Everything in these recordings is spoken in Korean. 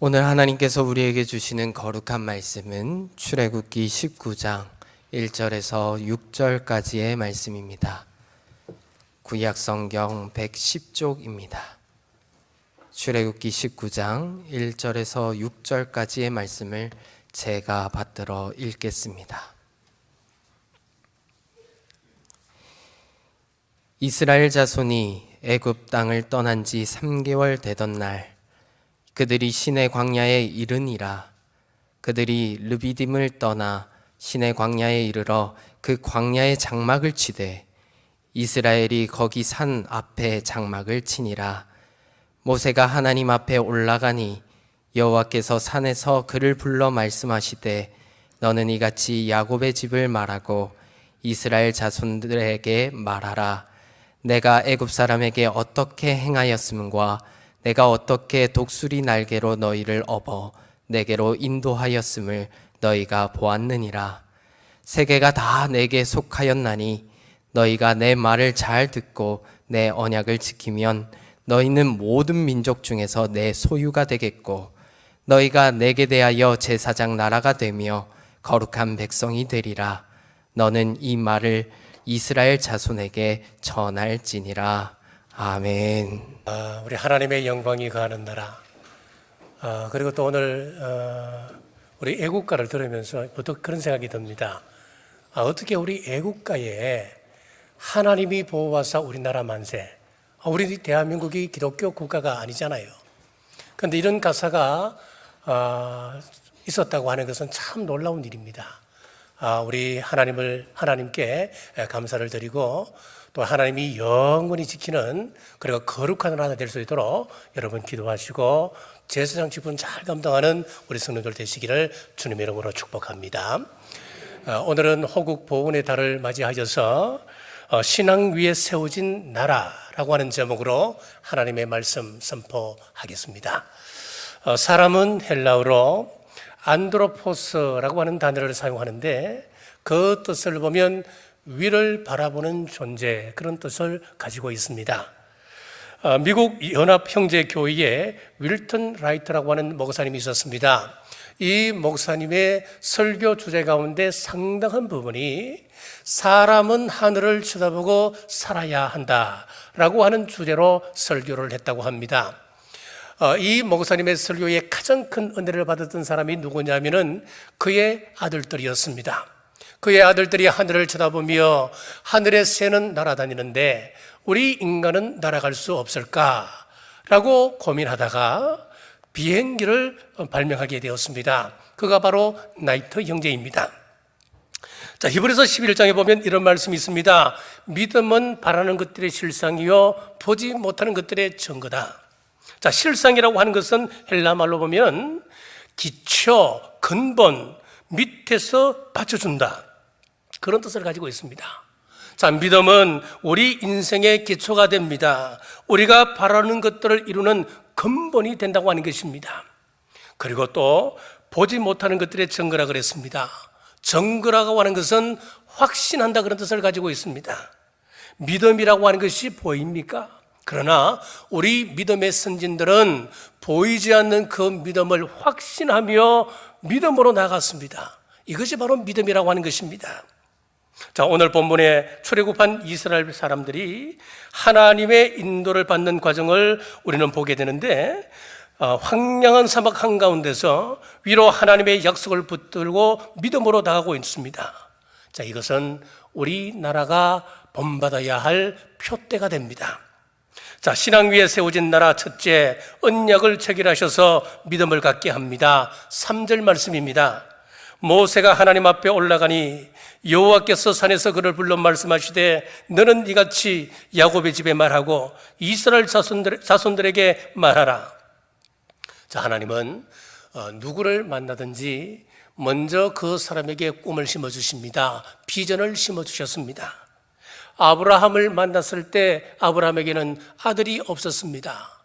오늘 하나님께서 우리에게 주시는 거룩한 말씀은 출애굽기 19장 1절에서 6절까지의 말씀입니다. 구약성경 110쪽입니다. 출애굽기 19장 1절에서 6절까지의 말씀을 제가 받들어 읽겠습니다. 이스라엘 자손이 애굽 땅을 떠난 지 3개월 되던 날 그들이 시내 광야에 이르니라. 그들이 르비딤을 떠나 시내 광야에 이르러 그 광야에 장막을 치되 이스라엘이 거기 산 앞에 장막을 치니라. 모세가 하나님 앞에 올라가니 여호와께서 산에서 그를 불러 말씀하시되 너는 이같이 야곱의 집을 말하고 이스라엘 자손들에게 말하라. 내가 애굽 사람에게 어떻게 행하였음과 내가 어떻게 독수리 날개로 너희를 업어 내게로 인도하였음을 너희가 보았느니라. 세계가 다 내게 속하였나니 너희가 내 말을 잘 듣고 내 언약을 지키면 너희는 모든 민족 중에서 내 소유가 되겠고 너희가 내게 대하여 제사장 나라가 되며 거룩한 백성이 되리라. 너는 이 말을 이스라엘 자손에게 전할지니라. 아멘. 우리 하나님의 영광이 거하는 나라. 그리고 또 오늘 우리 애국가를 들으면서 또 그런 생각이 듭니다. 어떻게 우리 애국가에 하나님이 보호하사 우리나라 만세. 우리 대한민국이 기독교 국가가 아니잖아요. 그런데 이런 가사가 있었다고 하는 것은 참 놀라운 일입니다. 우리 하나님께 감사를 드리고 또 하나님이 영원히 지키는 그리고 거룩한 나라 될 수 있도록 여러분 기도하시고 제사장 직분 잘 감당하는 우리 성도들 되시기를 주님의 이름으로 축복합니다. 오늘은 호국 보훈의 달을 맞이하셔서 신앙 위에 세워진 나라라고 하는 제목으로 하나님의 말씀 선포하겠습니다. 사람은 헬라어로 안드로포스라고 하는 단어를 사용하는데 그 뜻을 보면 위를 바라보는 존재, 그런 뜻을 가지고 있습니다. 미국 연합형제교회에 윌턴 라이트라고 하는 목사님이 있었습니다. 이 목사님의 설교 주제 가운데 상당한 부분이 사람은 하늘을 쳐다보고 살아야 한다라고 하는 주제로 설교를 했다고 합니다. 이 목사님의 설교에 가장 큰 은혜를 받았던 사람이 누구냐면은 그의 아들들이었습니다. 그의 아들들이 하늘을 쳐다보며 하늘의 새는 날아다니는데 우리 인간은 날아갈 수 없을까라고 고민하다가 비행기를 발명하게 되었습니다. 그가 바로 나이트 형제입니다. 자, 히브리서 11장에 보면 이런 말씀이 있습니다. 믿음은 바라는 것들의 실상이요 보지 못하는 것들의 증거다. 자, 실상이라고 하는 것은 헬라 말로 보면 기초, 근본, 밑에서 받쳐준다, 그런 뜻을 가지고 있습니다. 자, 믿음은 우리 인생의 기초가 됩니다. 우리가 바라는 것들을 이루는 근본이 된다고 하는 것입니다. 그리고 또 보지 못하는 것들의 증거라 그랬습니다. 증거라고 하는 것은 확신한다, 그런 뜻을 가지고 있습니다. 믿음이라고 하는 것이 보입니까? 그러나 우리 믿음의 선진들은 보이지 않는 그 믿음을 확신하며 믿음으로 나갔습니다. 이것이 바로 믿음이라고 하는 것입니다. 자, 오늘 본문에 출애굽한 이스라엘 사람들이 하나님의 인도를 받는 과정을 우리는 보게 되는데 황량한 사막 한가운데서 위로 하나님의 약속을 붙들고 믿음으로 나가고 있습니다. 자, 이것은 우리나라가 본받아야 할 표대가 됩니다. 자, 신앙 위에 세워진 나라 첫째, 언약을 체결하셔서 믿음을 갖게 합니다. 3절 말씀입니다. 모세가 하나님 앞에 올라가니 여호와께서 산에서 그를 불러 말씀하시되 너는 이같이 야곱의 집에 말하고 이스라엘 자손들에게 말하라. 자, 하나님은 누구를 만나든지 먼저 그 사람에게 꿈을 심어주십니다. 비전을 심어주셨습니다. 아브라함을 만났을 때 아브라함에게는 아들이 없었습니다.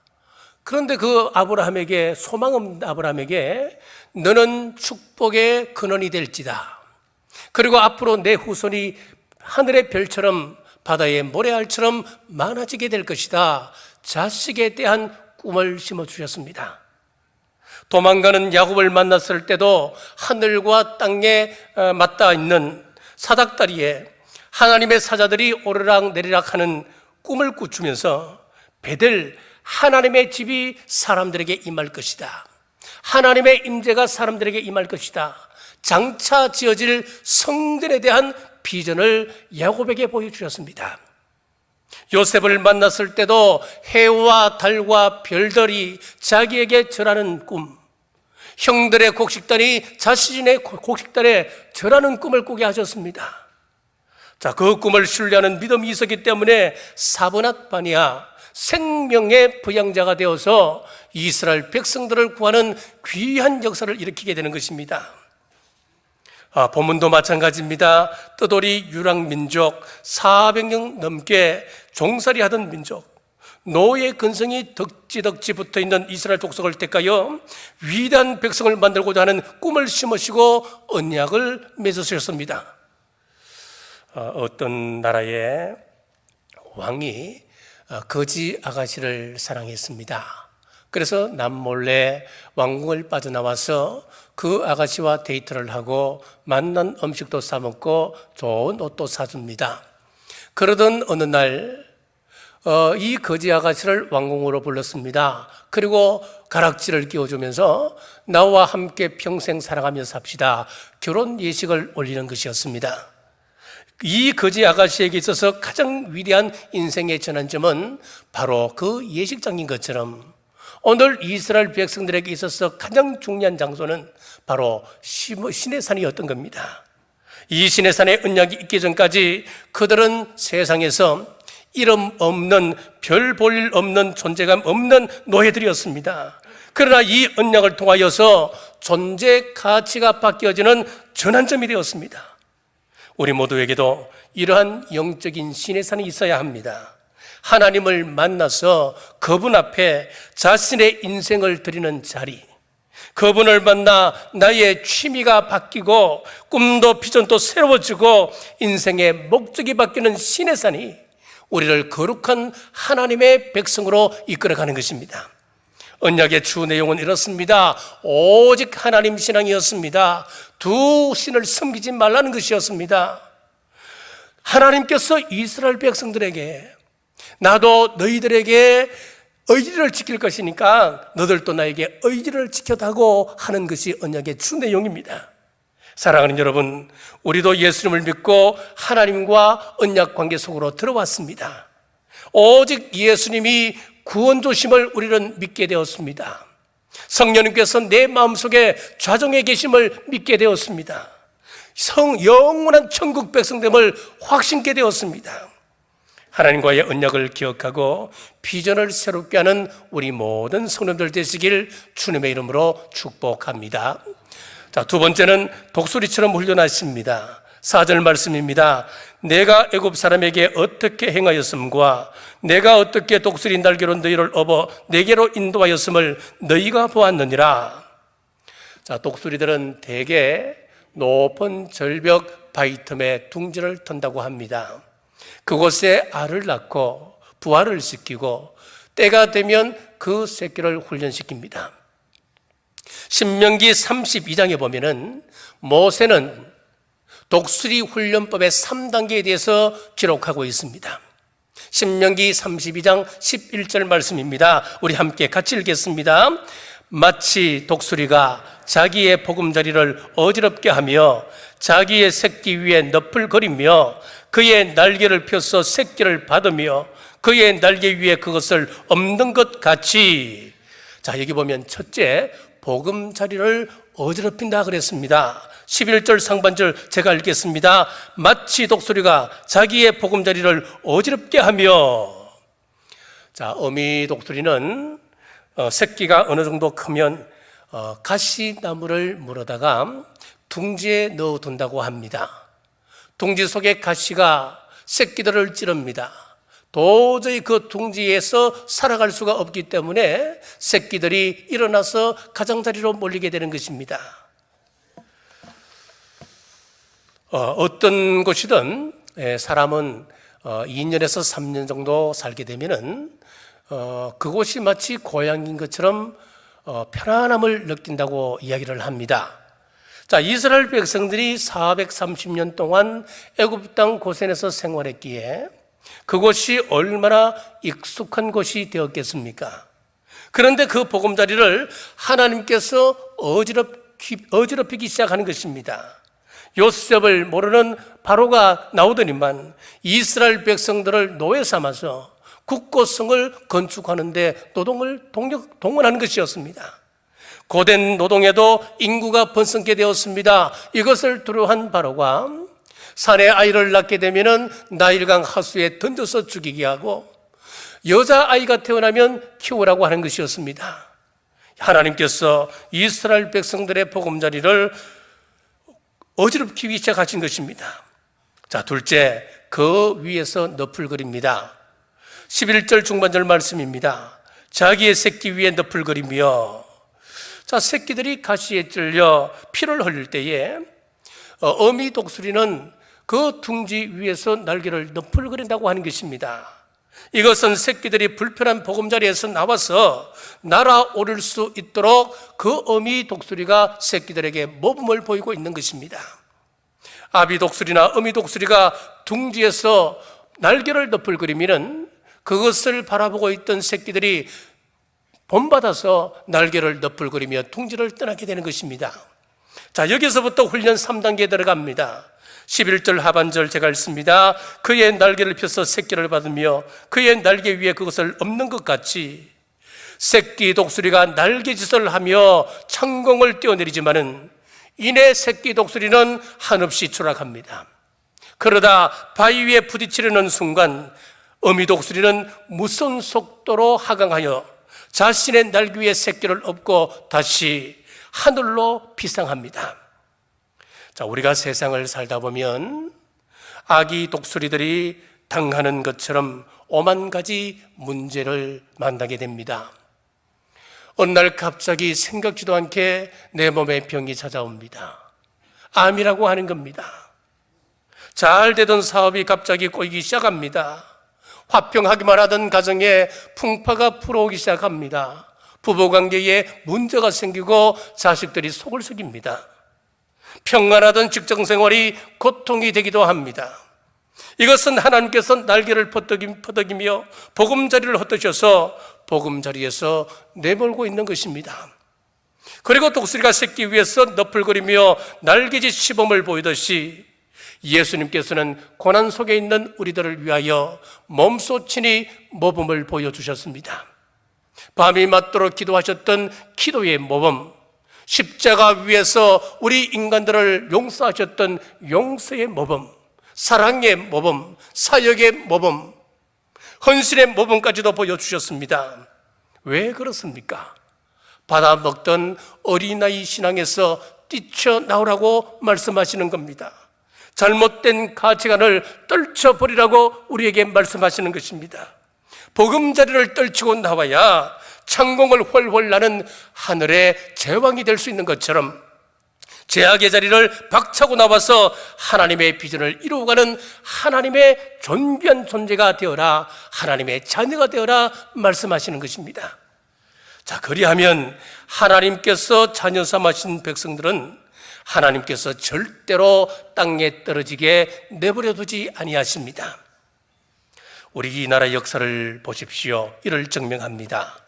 그런데 그 아브라함에게, 소망 없는 아브라함에게 너는 축복의 근원이 될지다. 그리고 앞으로 내 후손이 하늘의 별처럼 바다의 모래알처럼 많아지게 될 것이다. 자식에 대한 꿈을 심어주셨습니다. 도망가는 야곱을 만났을 때도 하늘과 땅에 맞닿아 있는 사닥다리에 하나님의 사자들이 오르락 내리락 하는 꿈을 꾸주면서 베들, 하나님의 집이 사람들에게 임할 것이다. 하나님의 임재가 사람들에게 임할 것이다. 장차 지어질 성전에 대한 비전을 야곱에게 보여주셨습니다. 요셉을 만났을 때도 해와 달과 별들이 자기에게 절하는 꿈, 형들의 곡식단이 자신의 곡식단에 절하는 꿈을 꾸게 하셨습니다. 자, 그 꿈을 신뢰하는 믿음이 있었기 때문에 사브낫 바니아, 생명의 부양자가 되어서 이스라엘 백성들을 구하는 귀한 역사를 일으키게 되는 것입니다. 본문도 마찬가지입니다. 뜨돌이 유랑민족, 400년 넘게 종살이 하던 민족, 노예 근성이 덕지덕지 붙어있는 이스라엘 족속을 택하여 위대한 백성을 만들고자 하는 꿈을 심으시고 언약을 맺으셨습니다. 어떤 나라의 왕이 거지 아가씨를 사랑했습니다. 그래서 남몰래 왕궁을 빠져나와서 그 아가씨와 데이트를 하고 맛난 음식도 싸먹고 좋은 옷도 사줍니다. 그러던 어느 날 이 거지 아가씨를 왕궁으로 불렀습니다. 그리고 가락지를 끼워주면서 나와 함께 평생 사랑하며 삽시다. 결혼 예식을 올리는 것이었습니다. 이 거지 아가씨에게 있어서 가장 위대한 인생의 전환점은 바로 그 예식장인 것처럼 오늘 이스라엘 백성들에게 있어서 가장 중요한 장소는 바로 시내산이었던 겁니다. 이 시내산의 언약이 있기 전까지 그들은 세상에서 이름 없는, 별 볼 일 없는, 존재감 없는 노예들이었습니다. 그러나 이 언약을 통하여서 존재 가치가 바뀌어지는 전환점이 되었습니다. 우리 모두에게도 이러한 영적인 시내산이 있어야 합니다. 하나님을 만나서 그분 앞에 자신의 인생을 드리는 자리, 그분을 만나 나의 취미가 바뀌고 꿈도 비전도 새로워지고 인생의 목적이 바뀌는 시내산이 우리를 거룩한 하나님의 백성으로 이끌어가는 것입니다. 언약의 주 내용은 이렇습니다. 오직 하나님 신앙이었습니다. 두 신을 섬기지 말라는 것이었습니다. 하나님께서 이스라엘 백성들에게 나도 너희들에게 의지를 지킬 것이니까 너들도 나에게 의지를 지켜다고 하는 것이 언약의 주 내용입니다. 사랑하는 여러분, 우리도 예수님을 믿고 하나님과 언약 관계 속으로 들어왔습니다. 오직 예수님이 구원주심을 우리는 믿게 되었습니다. 성령님께서 내 마음속에 좌정해 계심을 믿게 되었습니다. 영원한 천국 백성됨을 확신케 되었습니다. 하나님과의 언약을 기억하고 비전을 새롭게 하는 우리 모든 성도들 되시길 주님의 이름으로 축복합니다. 자, 두 번째는 독수리처럼 훈련하십니다. 4절 말씀입니다. 내가 애굽 사람에게 어떻게 행하였음과 내가 어떻게 독수리 날개로 너희를 업어 내게로 인도하였음을 너희가 보았느니라. 자, 독수리들은 대개 높은 절벽 바위 틈에 둥지를 턴다고 합니다. 그곳에 알을 낳고 부화를 시키고 때가 되면 그 새끼를 훈련시킵니다. 신명기 32장에 보면은 모세는 독수리 훈련법의 3단계에 대해서 기록하고 있습니다. 신명기 32장 11절 말씀입니다. 우리 함께 같이 읽겠습니다. 마치 독수리가 자기의 보금자리를 어지럽게 하며 자기의 새끼 위에 너풀거리며 그의 날개를 펴서 새끼를 받으며 그의 날개 위에 그것을 엎는 것 같이. 자, 여기 보면 첫째, 보금자리를 어지럽힌다 그랬습니다. 11절 상반절 제가 읽겠습니다. 마치 독수리가 자기의 보금자리를 어지럽게 하며. 자, 어미 독수리는 새끼가 어느 정도 크면 가시나무를 물어다가 둥지에 넣어둔다고 합니다. 둥지 속에 가시가 새끼들을 찌릅니다. 도저히 그 둥지에서 살아갈 수가 없기 때문에 새끼들이 일어나서 가장자리로 몰리게 되는 것입니다. 어떤 곳이든 사람은 2년에서 3년 정도 살게 되면은 그곳이 마치 고향인 것처럼 편안함을 느낀다고 이야기를 합니다. 자, 이스라엘 백성들이 430년 동안 애굽 땅 고센에서 생활했기에 그곳이 얼마나 익숙한 곳이 되었겠습니까? 그런데 그 보금자리를 하나님께서 어지럽히기 시작하는 것입니다. 요셉을 모르는 바로가 나오더니만 이스라엘 백성들을 노예 삼아서 국고성을 건축하는데 노동을 동원하는 것이었습니다. 고된 노동에도 인구가 번성게 되었습니다. 이것을 두려워한 바로가 산에 아이를 낳게 되면 나일강 하수에 던져서 죽이게 하고 여자아이가 태어나면 키우라고 하는 것이었습니다. 하나님께서 이스라엘 백성들의 보금자리를 어지럽히기 시작하신 것입니다. 자, 둘째, 그 위에서 너풀거립니다. 11절 중반절 말씀입니다. 자기의 새끼 위에 너풀거리며, 자, 새끼들이 가시에 찔려 피를 흘릴 때에 어미 독수리는 그 둥지 위에서 날개를 너풀거린다고 하는 것입니다. 이것은 새끼들이 불편한 보금자리에서 나와서 날아오를 수 있도록 그 어미 독수리가 새끼들에게 모범을 보이고 있는 것입니다. 아비 독수리나 어미 독수리가 둥지에서 날개를 너풀거리면 그것을 바라보고 있던 새끼들이 본받아서 날개를 너풀거리며 둥지를 떠나게 되는 것입니다. 자, 여기서부터 훈련 3단계에 들어갑니다. 11절 하반절 제가 읽습니다. 그의 날개를 펴서 새끼를 받으며 그의 날개 위에 그것을 엎는 것 같이 새끼 독수리가 날개짓을 하며 창공을 뛰어내리지만은 이내 새끼 독수리는 한없이 추락합니다. 그러다 바위 위에 부딪히려는 순간 어미 독수리는 무선 속도로 하강하여 자신의 날개 위에 새끼를 엎고 다시 하늘로 비상합니다. 자, 우리가 세상을 살다 보면 아기 독수리들이 당하는 것처럼 오만 가지 문제를 만나게 됩니다. 어느 날 갑자기 생각지도 않게 내 몸에 병이 찾아옵니다. 암이라고 하는 겁니다. 잘 되던 사업이 갑자기 꼬이기 시작합니다. 화평하기만 하던 가정에 풍파가 불어오기 시작합니다. 부부관계에 문제가 생기고 자식들이 속을 썩입니다. 평안하던 직장생활이 고통이 되기도 합니다. 이것은 하나님께서 날개를 퍼덕이며 보금자리를 헛드셔서 보금자리에서 내몰고 있는 것입니다. 그리고 독수리가 새끼 위에서 너풀거리며 날개짓 시범을 보이듯이 예수님께서는 고난 속에 있는 우리들을 위하여 몸소친히 모범을 보여주셨습니다. 밤이 맞도록 기도하셨던 기도의 모범, 십자가 위에서 우리 인간들을 용서하셨던 용서의 모범, 사랑의 모범, 사역의 모범, 헌신의 모범까지도 보여주셨습니다. 왜 그렇습니까? 받아먹던 어린아이 신앙에서 뛰쳐나오라고 말씀하시는 겁니다. 잘못된 가치관을 떨쳐버리라고 우리에게 말씀하시는 것입니다. 보금자리를 떨치고 나와야 창공을 훨훨 나는 하늘의 제왕이 될 수 있는 것처럼 제약의 자리를 박차고 나와서 하나님의 비전을 이루어가는 하나님의 존귀한 존재가 되어라, 하나님의 자녀가 되어라 말씀하시는 것입니다. 자, 그리하면 하나님께서 자녀 삼으신 백성들은 하나님께서 절대로 땅에 떨어지게 내버려 두지 아니하십니다. 우리 나라 역사를 보십시오. 이를 증명합니다.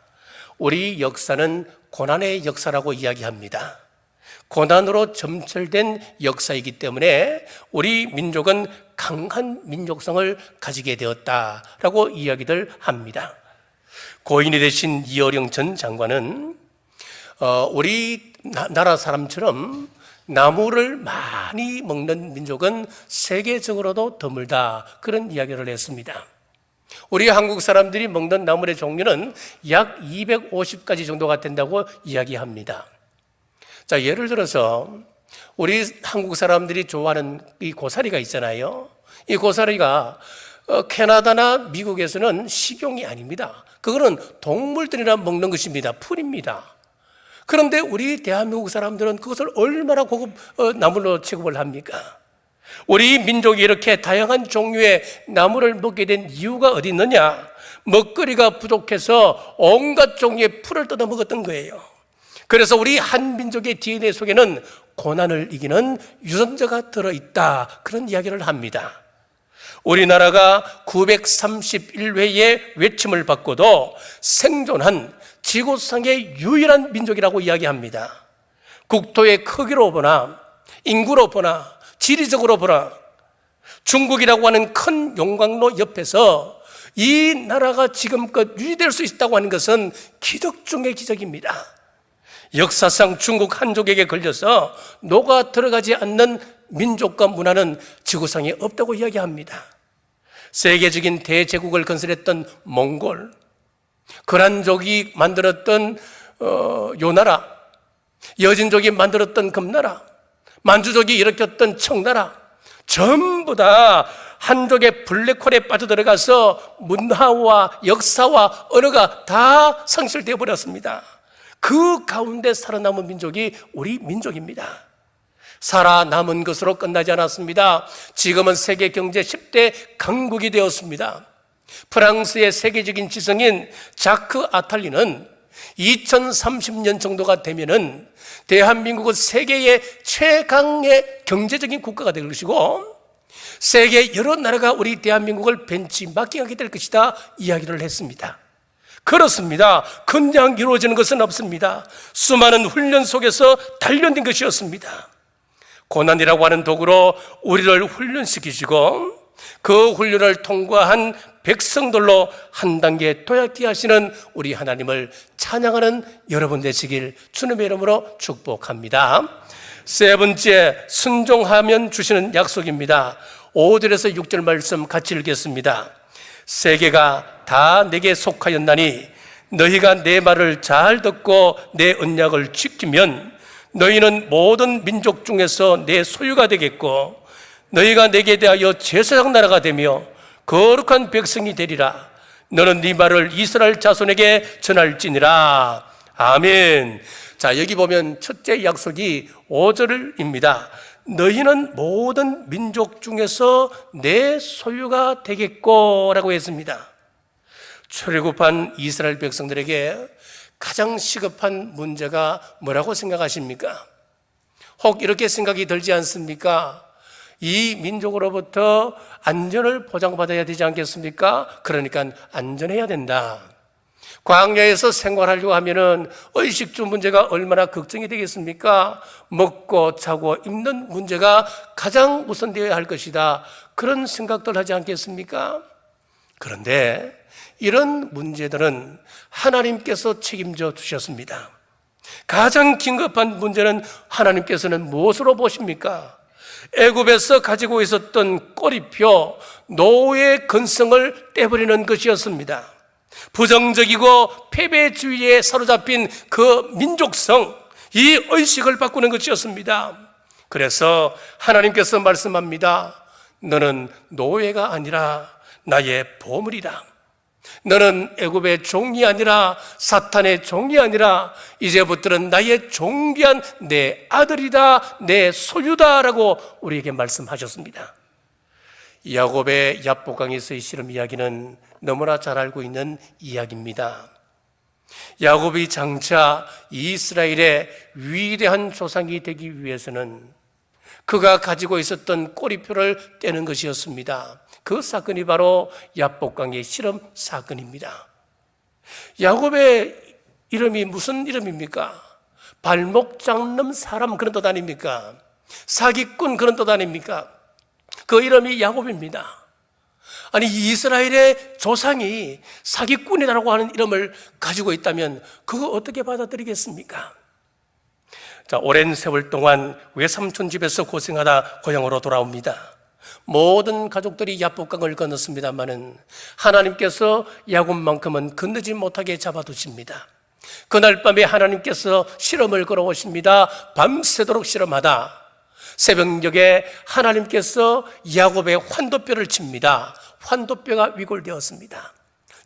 우리 역사는 고난의 역사라고 이야기합니다. 고난으로 점철된 역사이기 때문에 우리 민족은 강한 민족성을 가지게 되었다라고 이야기들 합니다. 고인이 되신 이어령 전 장관은 우리 나라 사람처럼 나무를 많이 먹는 민족은 세계적으로도 드물다, 그런 이야기를 했습니다. 우리 한국 사람들이 먹는 나물의 종류는 약 250가지 정도가 된다고 이야기합니다. 자, 예를 들어서 우리 한국 사람들이 좋아하는 이 고사리가 있잖아요. 이 고사리가 캐나다나 미국에서는 식용이 아닙니다. 그거는 동물들이나 먹는 것입니다. 풀입니다. 그런데 우리 대한민국 사람들은 그것을 얼마나 고급 나물로 취급을 합니까? 우리 민족이 이렇게 다양한 종류의 나물을 먹게 된 이유가 어디 있느냐? 먹거리가 부족해서 온갖 종류의 풀을 뜯어 먹었던 거예요. 그래서 우리 한민족의 DNA 속에는 고난을 이기는 유전자가 들어있다, 그런 이야기를 합니다. 우리나라가 931회의 외침을 받고도 생존한 지구상의 유일한 민족이라고 이야기합니다. 국토의 크기로 보나 인구로 보나 지리적으로 보나 중국이라고 하는 큰 용광로 옆에서 이 나라가 지금껏 유지될 수 있다고 하는 것은 기적 중의 기적입니다. 역사상 중국 한족에게 걸려서 녹아 들어가지 않는 민족과 문화는 지구상에 없다고 이야기합니다. 세계적인 대제국을 건설했던 몽골, 거란족이 만들었던 요나라, 여진족이 만들었던 금나라, 만주족이 일으켰던 청나라, 전부 다 한족의 블랙홀에 빠져들어가서 문화와 역사와 언어가 다 상실되어 버렸습니다. 그 가운데 살아남은 민족이 우리 민족입니다. 살아남은 것으로 끝나지 않았습니다. 지금은 세계 경제 10대 강국이 되었습니다. 프랑스의 세계적인 지성인 자크 아탈리는 2030년 정도가 되면은 대한민국은 세계의 최강의 경제적인 국가가 될 것이고 세계 여러 나라가 우리 대한민국을 벤치마킹하게 될 것이다 이야기를 했습니다. 그렇습니다. 그냥 이루어지는 것은 없습니다. 수많은 훈련 속에서 단련된 것이었습니다. 고난이라고 하는 도구로 우리를 훈련시키시고 그 훈련을 통과한 백성들로 한 단계 도약케 하시는 우리 하나님을 찬양하는 여러분 되시길 주님의 이름으로 축복합니다. 세 번째, 순종하면 주시는 약속입니다. 5절에서 6절 말씀 같이 읽겠습니다. 세계가 다 내게 속하였나니 너희가 내 말을 잘 듣고 내 언약을 지키면 너희는 모든 민족 중에서 내 소유가 되겠고 너희가 내게 대하여 제사장 나라가 되며 거룩한 백성이 되리라. 너는 네 말을 이스라엘 자손에게 전할지니라. 아멘. 자, 여기 보면 첫째 약속이 5절입니다. 너희는 모든 민족 중에서 내 소유가 되겠고 라고 했습니다. 출애굽한 이스라엘 백성들에게 가장 시급한 문제가 뭐라고 생각하십니까? 혹 이렇게 생각이 들지 않습니까? 이 민족으로부터 안전을 보장받아야 되지 않겠습니까? 그러니까 안전해야 된다. 광야에서 생활하려고 하면은 의식주 문제가 얼마나 걱정이 되겠습니까? 먹고 자고 입는 문제가 가장 우선되어야 할 것이다. 그런 생각들 하지 않겠습니까? 그런데 이런 문제들은 하나님께서 책임져 주셨습니다. 가장 긴급한 문제는 하나님께서는 무엇으로 보십니까? 애굽에서 가지고 있었던 꼬리표 노예의 근성을 떼버리는 것이었습니다. 부정적이고 패배주의에 사로잡힌 그 민족성, 이 의식을 바꾸는 것이었습니다. 그래서 하나님께서 말씀합니다. 너는 노예가 아니라 나의 보물이라. 너는 애굽의 종이 아니라 사탄의 종이 아니라 이제부터는 나의 존귀한 내 아들이다, 내 소유다라고 우리에게 말씀하셨습니다. 야곱의 야복강에서의 실험 이야기는 너무나 잘 알고 있는 이야기입니다. 야곱이 장차 이스라엘의 위대한 조상이 되기 위해서는 그가 가지고 있었던 꼬리표를 떼는 것이었습니다. 그 사건이 바로 야복강의 실험 사건입니다. 야곱의 이름이 무슨 이름입니까? 발목 잡는 사람 그런 뜻 아닙니까? 사기꾼 그런 뜻 아닙니까? 그 이름이 야곱입니다. 아니, 이스라엘의 조상이 사기꾼이라고 하는 이름을 가지고 있다면 그거 어떻게 받아들이겠습니까? 자, 오랜 세월 동안 외삼촌 집에서 고생하다 고향으로 돌아옵니다. 모든 가족들이 야복강을 건넜습니다마는 하나님께서 야곱만큼은 건너지 못하게 잡아두십니다. 그날 밤에 하나님께서 실험을 걸어오십니다. 밤새도록 실험하다 새벽녘에 하나님께서 야곱의 환도뼈를 칩니다. 환도뼈가 위골되었습니다.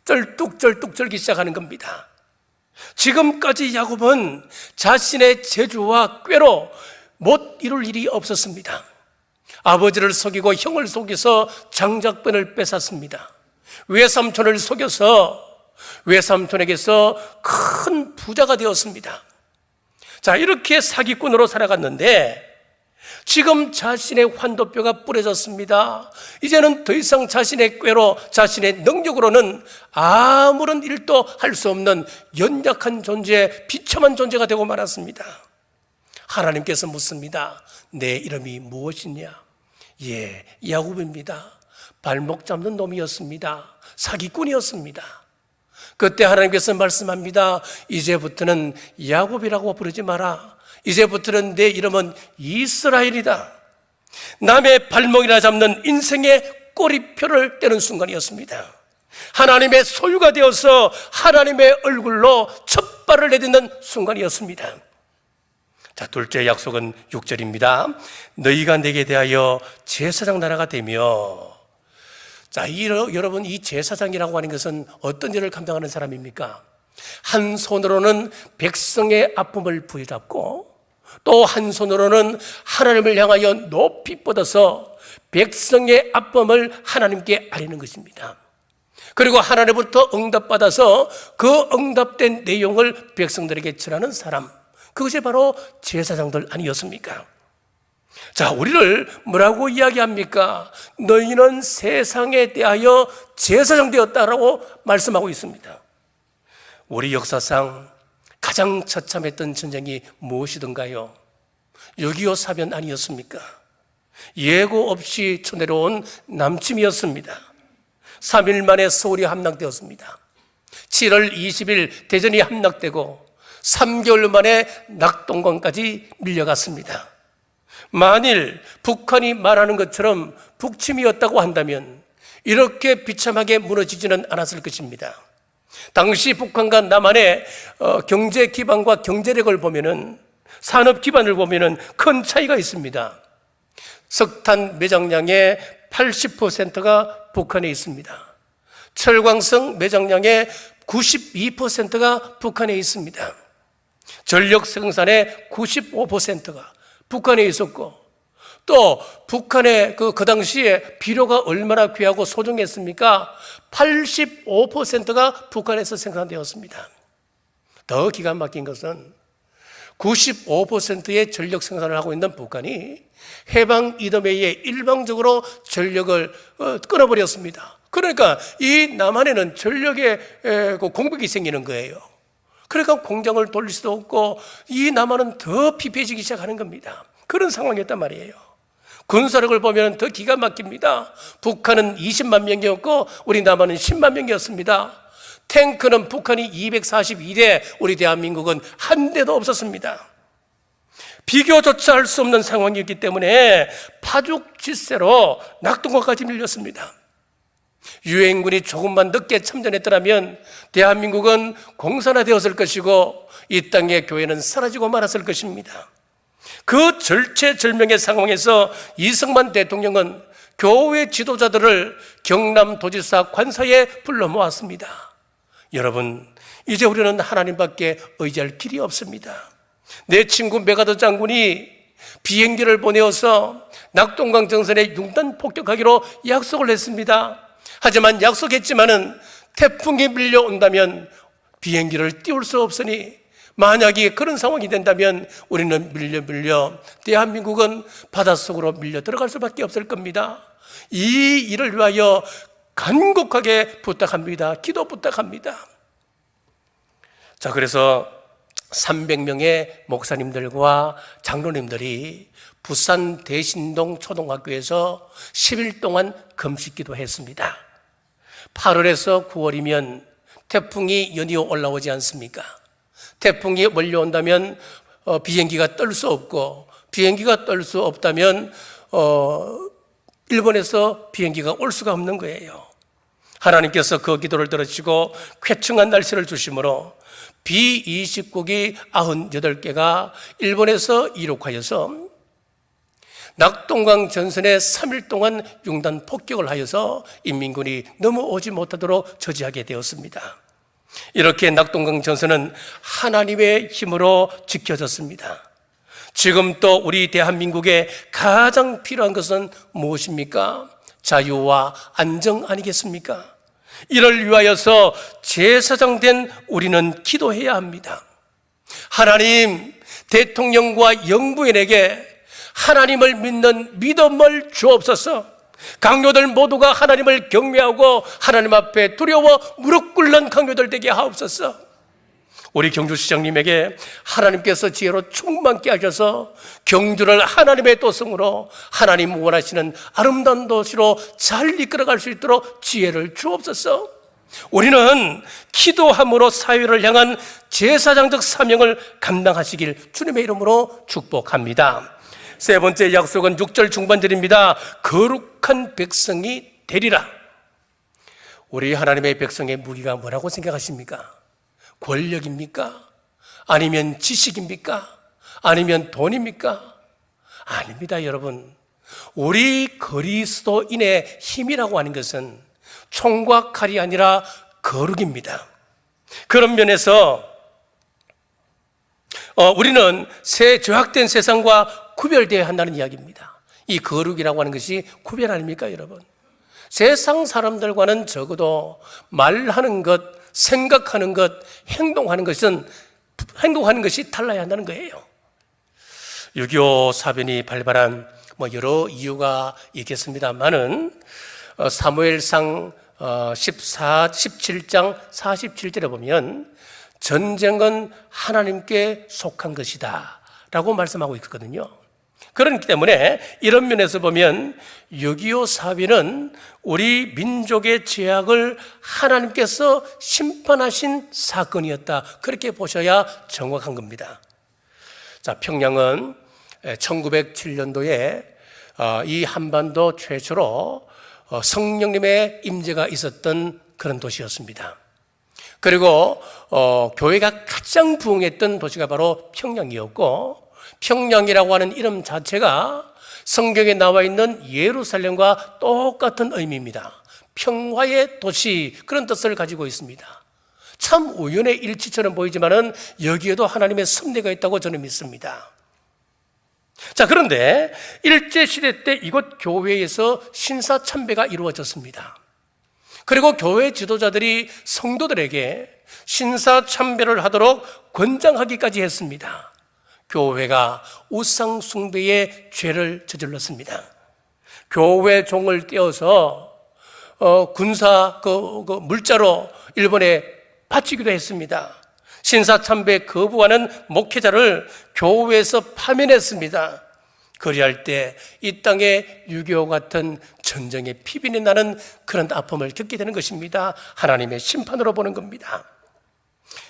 쩔뚝쩔뚝 절기 시작하는 겁니다. 지금까지 야곱은 자신의 재주와 꾀로 못 이룰 일이 없었습니다. 아버지를 속이고 형을 속여서 장작변을 뺏었습니다. 외삼촌을 속여서 외삼촌에게서 큰 부자가 되었습니다. 자, 이렇게 사기꾼으로 살아갔는데 지금 자신의 환도뼈가 부러졌습니다. 이제는 더 이상 자신의 꾀로, 자신의 능력으로는 아무런 일도 할 수 없는 연약한 존재, 비참한 존재가 되고 말았습니다. 하나님께서 묻습니다. 내 이름이 무엇이냐? 예, 야곱입니다. 발목 잡는 놈이었습니다. 사기꾼이었습니다. 그때 하나님께서 말씀합니다. 이제부터는 야곱이라고 부르지 마라. 이제부터는 내 이름은 이스라엘이다. 남의 발목이나 잡는 인생의 꼬리표를 떼는 순간이었습니다. 하나님의 소유가 되어서 하나님의 얼굴로 첫 발을 내딛는 순간이었습니다. 자, 둘째 약속은 6절입니다. 너희가 내게 대하여 제사장 나라가 되며. 자, 여러분, 이 제사장이라고 하는 것은 어떤 일을 감당하는 사람입니까? 한 손으로는 백성의 아픔을 부여잡고 또 한 손으로는 하나님을 향하여 높이 뻗어서 백성의 아픔을 하나님께 아뢰는 것입니다. 그리고 하나님부터 응답받아서 그 응답된 내용을 백성들에게 전하는 사람, 그것이 바로 제사장들 아니었습니까? 자, 우리를 뭐라고 이야기합니까? 너희는 세상에 대하여 제사장 되었다라고 말씀하고 있습니다. 우리 역사상 가장 처참했던 전쟁이 무엇이던가요? 6.25 사변 아니었습니까? 예고 없이 쳐내려온 남침이었습니다. 3일 만에 서울이 함락되었습니다. 7월 20일 대전이 함락되고 3개월 만에 낙동강까지 밀려갔습니다. 만일 북한이 말하는 것처럼 북침이었다고 한다면 이렇게 비참하게 무너지지는 않았을 것입니다. 당시 북한과 남한의 경제 기반과 경제력을 보면은, 산업 기반을 보면은 큰 차이가 있습니다. 석탄 매장량의 80%가 북한에 있습니다. 철광석 매장량의 92%가 북한에 있습니다. 전력 생산의 95%가 북한에 있었고, 또 북한의 그 당시에 비료가 얼마나 귀하고 소중했습니까? 85%가 북한에서 생산되었습니다. 더 기가 막힌 것은 95%의 전력 생산을 하고 있는 북한이 해방 이듬해에 일방적으로 전력을 끊어버렸습니다. 그러니까 이 남한에는 전력의 공백이 생기는 거예요. 그러니까 공장을 돌릴 수도 없고 이 남한은 더 피폐해지기 시작하는 겁니다. 그런 상황이었단 말이에요. 군사력을 보면 더 기가 막힙니다. 북한은 20만 명이었고 우리 남한은 10만 명이었습니다. 탱크는 북한이 242대, 우리 대한민국은 한 대도 없었습니다. 비교조차 할 수 없는 상황이었기 때문에 파죽지세로 낙동강까지 밀렸습니다. 유엔군이 조금만 늦게 참전했더라면 대한민국은 공산화되었을 것이고 이 땅의 교회는 사라지고 말았을 것입니다. 그 절체절명의 상황에서 이승만 대통령은 교회 지도자들을 경남도지사 관사에 불러 모았습니다. 여러분, 이제 우리는 하나님밖에 의지할 길이 없습니다. 내 친구 메가더 장군이 비행기를 보내어서 낙동강 전선에 융단 폭격하기로 약속을 했습니다. 하지만 약속했지만은 태풍이 밀려온다면 비행기를 띄울 수 없으니 만약에 그런 상황이 된다면 우리는 밀려 대한민국은 바닷속으로 밀려 들어갈 수밖에 없을 겁니다. 이 일을 위하여 간곡하게 부탁합니다. 기도 부탁합니다. 자, 그래서 300명의 목사님들과 장로님들이 부산 대신동 초등학교에서 10일 동안 금식 기도했습니다. 8월에서 9월이면 태풍이 연이어 올라오지 않습니까? 태풍이 몰려온다면 비행기가 뜰 수 없고, 비행기가 뜰 수 없다면 일본에서 비행기가 올 수가 없는 거예요. 하나님께서 그 기도를 들으시고 쾌청한 날씨를 주심으로 B-29기 98개가 일본에서 이륙하여서 낙동강 전선에 3일 동안 융단 폭격을 하여서 인민군이 넘어오지 못하도록 저지하게 되었습니다. 이렇게 낙동강 전선은 하나님의 힘으로 지켜졌습니다. 지금 또 우리 대한민국에 가장 필요한 것은 무엇입니까? 자유와 안정 아니겠습니까? 이를 위하여서 제사장 된 우리는 기도해야 합니다. 하나님, 대통령과 영부인에게 하나님을 믿는 믿음을 주옵소서. 강요들 모두가 하나님을 경외하고 하나님 앞에 두려워 무릎 꿇는 강요들 되게 하옵소서. 우리 경주시장님에게 하나님께서 지혜로 충만케 하셔서 경주를 하나님의 도성으로, 하나님 원하시는 아름다운 도시로 잘 이끌어갈 수 있도록 지혜를 주옵소서. 우리는 기도함으로 사회를 향한 제사장적 사명을 감당하시길 주님의 이름으로 축복합니다. 세 번째 약속은 6절 중반절입니다. 거룩한 백성이 되리라. 우리 하나님의 백성의 무기가 뭐라고 생각하십니까? 권력입니까? 아니면 지식입니까? 아니면 돈입니까? 아닙니다, 여러분. 우리 그리스도인의 힘이라고 하는 것은 총과 칼이 아니라 거룩입니다. 그런 면에서 우리는 새 조약된 세상과 구별되어야 한다는 이야기입니다. 이 거룩이라고 하는 것이 구별 아닙니까, 여러분? 세상 사람들과는 적어도 말하는 것, 생각하는 것, 행동하는 것이 달라야 한다는 거예요. 6.25 사변이 발발한 여러 이유가 있겠습니다만은 사무엘상 17장 47절에 보면 전쟁은 하나님께 속한 것이다 라고 말씀하고 있거든요. 그렇기 때문에 이런 면에서 보면 6.25 사변은 우리 민족의 죄악을 하나님께서 심판하신 사건이었다, 그렇게 보셔야 정확한 겁니다. 자, 평양은 1907년도에 이 한반도 최초로 성령님의 임재가 있었던 그런 도시였습니다. 그리고 교회가 가장 부흥했던 도시가 바로 평양이었고, 평양이라고 하는 이름 자체가 성경에 나와 있는 예루살렘과 똑같은 의미입니다. 평화의 도시, 그런 뜻을 가지고 있습니다. 참 우연의 일치처럼 보이지만은 여기에도 하나님의 섭리가 있다고 저는 믿습니다. 자, 그런데 일제시대 때 이곳 교회에서 신사참배가 이루어졌습니다. 그리고 교회 지도자들이 성도들에게 신사참배를 하도록 권장하기까지 했습니다. 교회가 우상 숭배의 죄를 저질렀습니다. 교회 종을 떼어서 군사 물자로 일본에 바치기도 했습니다. 신사참배 거부하는 목회자를 교회에서 파면했습니다. 그리할 때 이 땅에 6.25 같은 전쟁의 피빈이 나는 그런 아픔을 겪게 되는 것입니다. 하나님의 심판으로 보는 겁니다.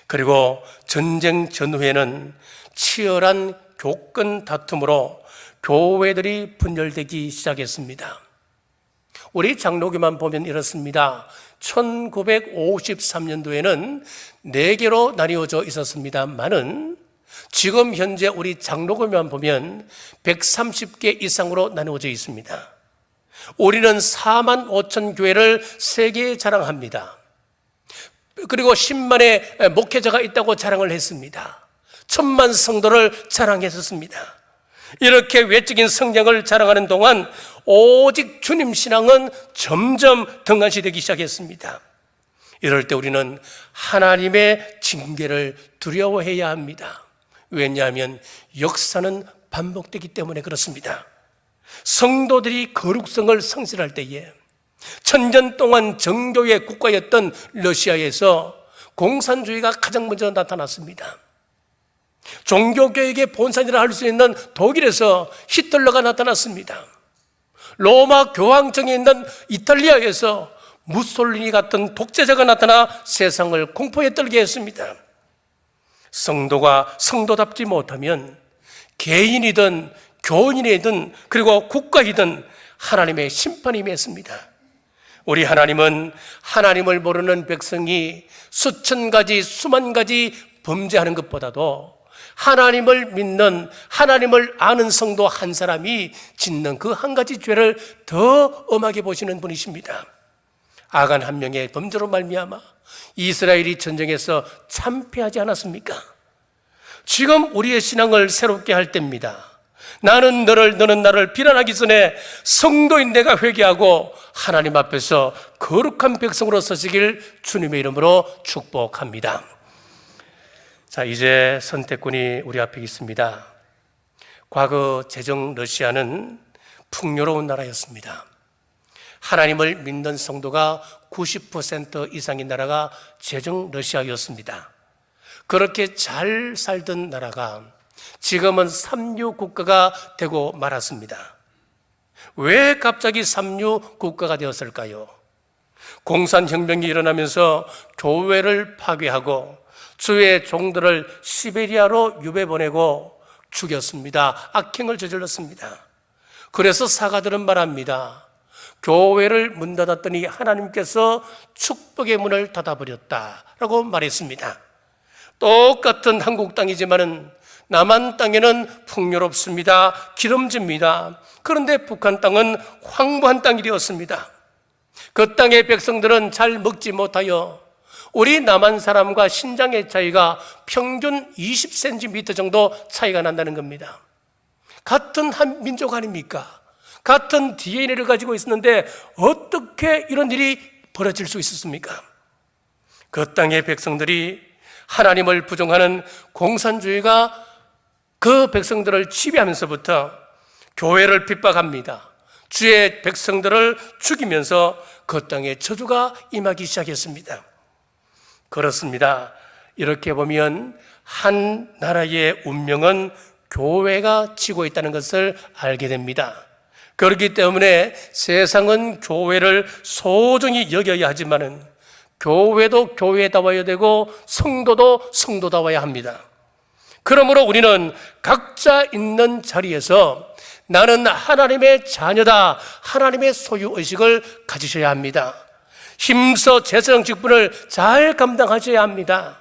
그리고 전쟁 전후에는 치열한 교권 다툼으로 교회들이 분열되기 시작했습니다. 우리 장로교만 보면 이렇습니다. 1953년도에는 4개로 나뉘어져 있었습니다만은 지금 현재 우리 장로교만 보면 130개 이상으로 나누어져 있습니다. 우리는 4만 5천 교회를 세계에 자랑합니다. 그리고 10만의 목회자가 있다고 자랑을 했습니다. 1000만 성도를 자랑했었습니다. 이렇게 외적인 성장을 자랑하는 동안 오직 주님 신앙은 점점 등한시되기 시작했습니다. 이럴 때 우리는 하나님의 징계를 두려워해야 합니다. 왜냐하면 역사는 반복되기 때문에 그렇습니다. 성도들이 거룩성을 상실할 때에 천년 동안 정교의 국가였던 러시아에서 공산주의가 가장 먼저 나타났습니다. 종교개혁의 본산이라 할 수 있는 독일에서 히틀러가 나타났습니다. 로마 교황청에 있는 이탈리아에서 무솔리니 같은 독재자가 나타나 세상을 공포에 떨게 했습니다. 성도가 성도답지 못하면 개인이든 교인이든 그리고 국가이든 하나님의 심판이 맺습니다. 우리 하나님은 하나님을 모르는 백성이 수천 가지 수만 가지 범죄하는 것보다도 하나님을 믿는, 하나님을 아는 성도 한 사람이 짓는 그 한 가지 죄를 더 엄하게 보시는 분이십니다. 아간 한 명의 범죄로 말미암아 이스라엘이 전쟁에서 참패하지 않았습니까? 지금 우리의 신앙을 새롭게 할 때입니다. 나는 너를, 너는 나를 비난하기 전에 성도인 내가 회개하고 하나님 앞에서 거룩한 백성으로 서시길 주님의 이름으로 축복합니다. 자, 이제 선택권이 우리 앞에 있습니다. 과거 제정 러시아는 풍요로운 나라였습니다. 하나님을 믿는 성도가 90% 이상인 나라가 제정 러시아였습니다. 그렇게 잘 살던 나라가 지금은 삼류 국가가 되고 말았습니다. 왜 갑자기 삼류 국가가 되었을까요? 공산혁명이 일어나면서 교회를 파괴하고 주의 종들을 시베리아로 유배 보내고 죽였습니다. 악행을 저질렀습니다. 그래서 사가들은 말합니다. 교회를 문 닫았더니 하나님께서 축복의 문을 닫아버렸다라고 말했습니다. 똑같은 한국 땅이지만은 남한 땅에는 풍요롭습니다. 기름집니다. 그런데 북한 땅은 황무한 땅이 되었습니다. 그 땅의 백성들은 잘 먹지 못하여 우리 남한 사람과 신장의 차이가 평균 20cm 정도 차이가 난다는 겁니다. 같은 한 민족 아닙니까? 같은 DNA를 가지고 있었는데 어떻게 이런 일이 벌어질 수 있었습니까? 그 땅의 백성들이 하나님을 부정하는 공산주의가 그 백성들을 지배하면서부터 교회를 핍박합니다. 주의 백성들을 죽이면서 그 땅에 저주가 임하기 시작했습니다. 그렇습니다. 이렇게 보면 한 나라의 운명은 교회가 지고 있다는 것을 알게 됩니다. 그렇기 때문에 세상은 교회를 소중히 여겨야 하지만은 교회도 교회다워야 되고 성도도 성도다워야 합니다. 그러므로 우리는 각자 있는 자리에서 나는 하나님의 자녀다, 하나님의 소유의식을 가지셔야 합니다. 힘써 제사장 직분을 잘 감당하셔야 합니다.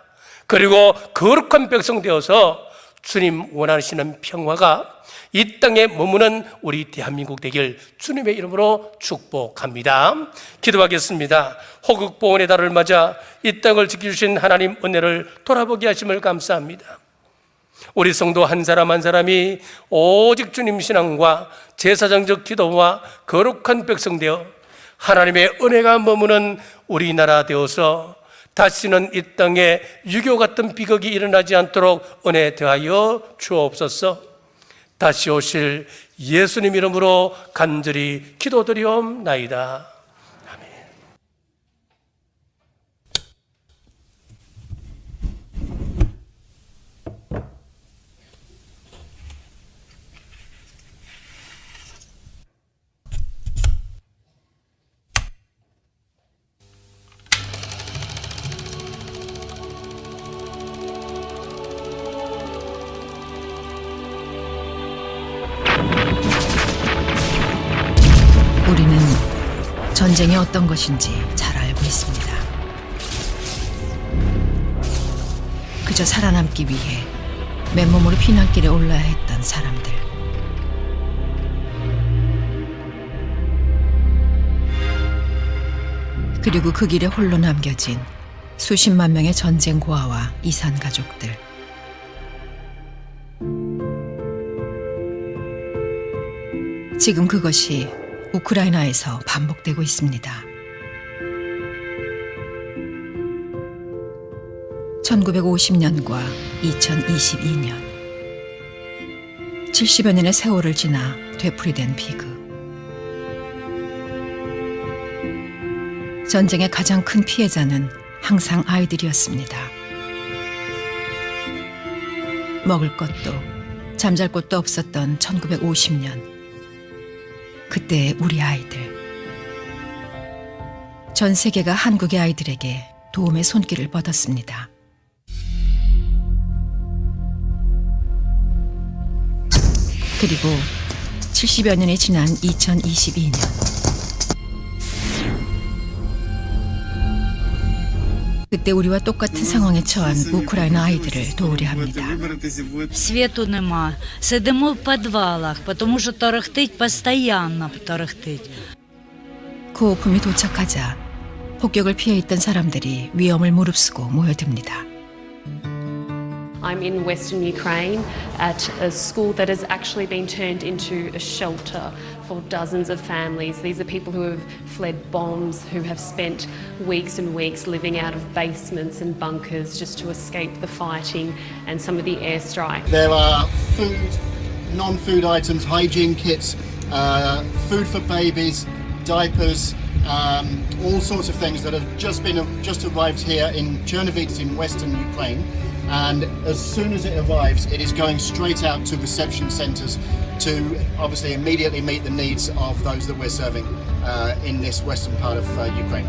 그리고 거룩한 백성 되어서 주님 원하시는 평화가 이 땅에 머무는 우리 대한민국 되길 주님의 이름으로 축복합니다. 기도하겠습니다. 호국보훈의 달을 맞아 이 땅을 지켜주신 하나님 은혜를 돌아보게 하심을 감사합니다. 우리 성도 한 사람 한 사람이 오직 주님 신앙과 제사장적 기도와 거룩한 백성 되어 하나님의 은혜가 머무는 우리나라 되어서 다시는 이 땅에 유교 같은 비극이 일어나지 않도록 은혜 더하여 주옵소서. 다시 오실 예수님 이름으로 간절히 기도드리옵나이다. 아멘. 우리는 전쟁이 어떤 것인지 잘 알고 있습니다. 그저 살아남기 위해 맨몸으로 피난길에 올라야 했던 사람들. 그리고 그 길에 홀로 남겨진 수십만 명의 전쟁 고아와 이산 가족들. 지금 그것이 우크라이나에서 반복되고 있습니다. 1950년과 2022년 70여 년의 세월을 지나 되풀이된 비극. 전쟁의 가장 큰 피해자는 항상 아이들이었습니다. 먹을 것도 잠잘 곳도 없었던 1950년, 그때의 우리 아이들. 전 세계가 한국의 아이들에게 도움의 손길을 뻗었습니다. 그리고 70여 년이 지난 2022년, 그때 우리와 똑같은 상황에 처한 우크라이나 아이들을 도우려 합니다. Світу нема. Сидимо в підвалах, тому що торохтить, постійно торохтить. 구호품이 도착하자 폭격을 피해 있던 사람들이 위험을 무릅쓰고 모여듭니다. I'm in Western Ukraine at a school that has actually been turned into a shelter for dozens of families. These are people who have fled bombs, who have spent weeks and weeks living out of basements and bunkers just to escape the fighting and some of the airstrike. There are food, non-food items, hygiene kits, food for babies, diapers, all sorts of things that have just arrived here in Chernovitz in Western Ukraine. And as soon as it arrives, it is going straight out to reception centres to obviously immediately meet the needs of those that we're serving in this western part of Ukraine.